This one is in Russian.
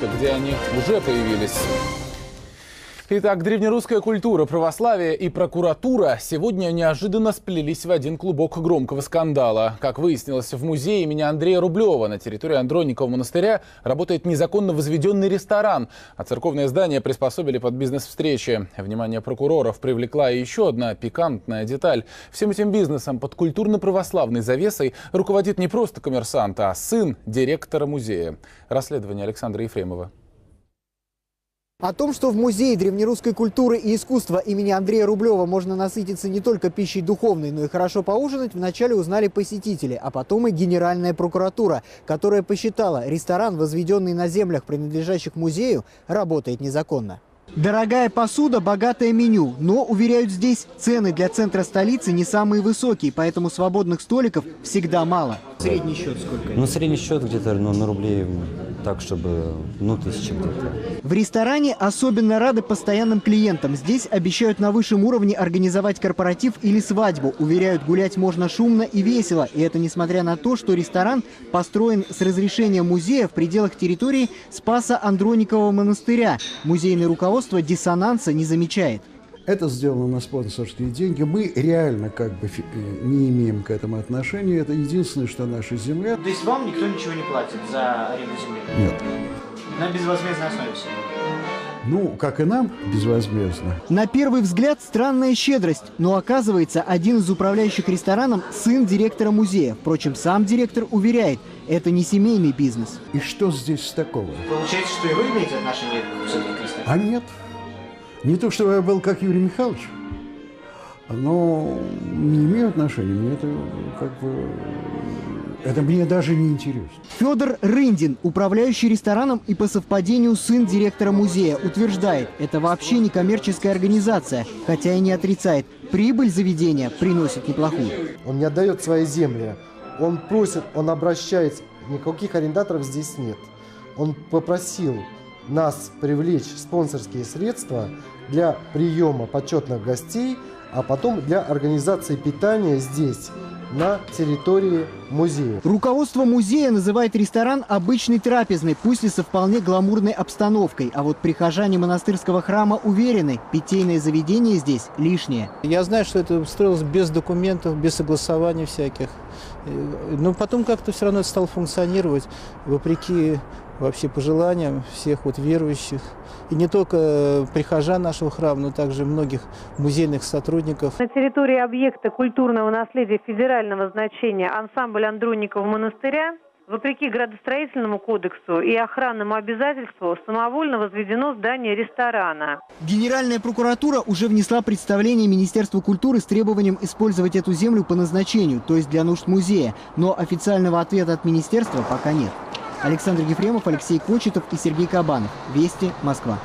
где они уже появились. Итак, древнерусская культура, православие и прокуратура сегодня неожиданно сплелись в один клубок громкого скандала. Как выяснилось, в музее имени Андрея Рублева на территории Андроникова монастыря работает незаконно возведенный ресторан, а церковное здание приспособили под бизнес-встречи. Внимание прокуроров привлекла еще одна пикантная деталь. Всем этим бизнесом под культурно-православной завесой руководит не просто коммерсант, а сын директора музея. Расследование Александра Ефремова. О том, что в Музее древнерусской культуры и искусства имени Андрея Рублева можно насытиться не только пищей духовной, но и хорошо поужинать, вначале узнали посетители, а потом и Генеральная прокуратура, которая посчитала, ресторан, возведенный на землях, принадлежащих музею, работает незаконно. Дорогая посуда, богатое меню, но, уверяют здесь, цены для центра столицы не самые высокие, поэтому свободных столиков всегда мало. Средний счет сколько? Ну, средний счет где-то на рублей, так, чтобы, 1000 где-то. В ресторане особенно рады постоянным клиентам. Здесь обещают на высшем уровне организовать корпоратив или свадьбу. Уверяют, гулять можно шумно и весело. И это несмотря на то, что ресторан построен с разрешения музея в пределах территории Спаса Андроникова монастыря. Музейное руководство диссонанса не замечает. Это сделано на спонсорские деньги. Мы реально не имеем к этому отношения. Это единственное, что наша земля. То есть вам никто ничего не платит за аренду земли? Нет. На безвозмездной основе все? Ну, как и нам, безвозмездно. На первый взгляд странная щедрость. Но оказывается, один из управляющих рестораном – сын директора музея. Впрочем, сам директор уверяет, это не семейный бизнес. И что здесь такого? Получается, что и вы имеете отношение к ресторану? А нет. Не то, что я был как Юрий Михайлович, но не имею отношения. Мне это мне даже не интересно. Федор Рындин, управляющий рестораном и по совпадению сын директора музея, утверждает, это вообще не коммерческая организация, хотя и не отрицает, прибыль заведения приносит неплохую. Он не отдает свои земли, он просит, он обращается, никаких арендаторов здесь нет. Он попросил нас привлечь спонсорские средства для приема почетных гостей, а потом для организации питания здесь, на территории музея. Руководство музея называет ресторан обычной трапезной, пусть и со вполне гламурной обстановкой. А вот прихожане монастырского храма уверены, питейное заведение здесь лишнее. Я знаю, что это строилось без документов, без согласований всяких. Но потом как-то все равно это стало функционировать, вопреки вообще пожеланиям всех верующих. И не только прихожан нашего храма, но также многих музейных сотрудников. На территории объекта культурного наследия федерального значения ансамбль Андроникова монастыря, вопреки градостроительному кодексу и охранному обязательству, самовольно возведено здание ресторана. Генеральная прокуратура уже внесла представление Министерству культуры с требованием использовать эту землю по назначению, то есть для нужд музея. Но официального ответа от министерства пока нет. Александр Ефремов, Алексей Кочетов и Сергей Кабанов. Вести, Москва.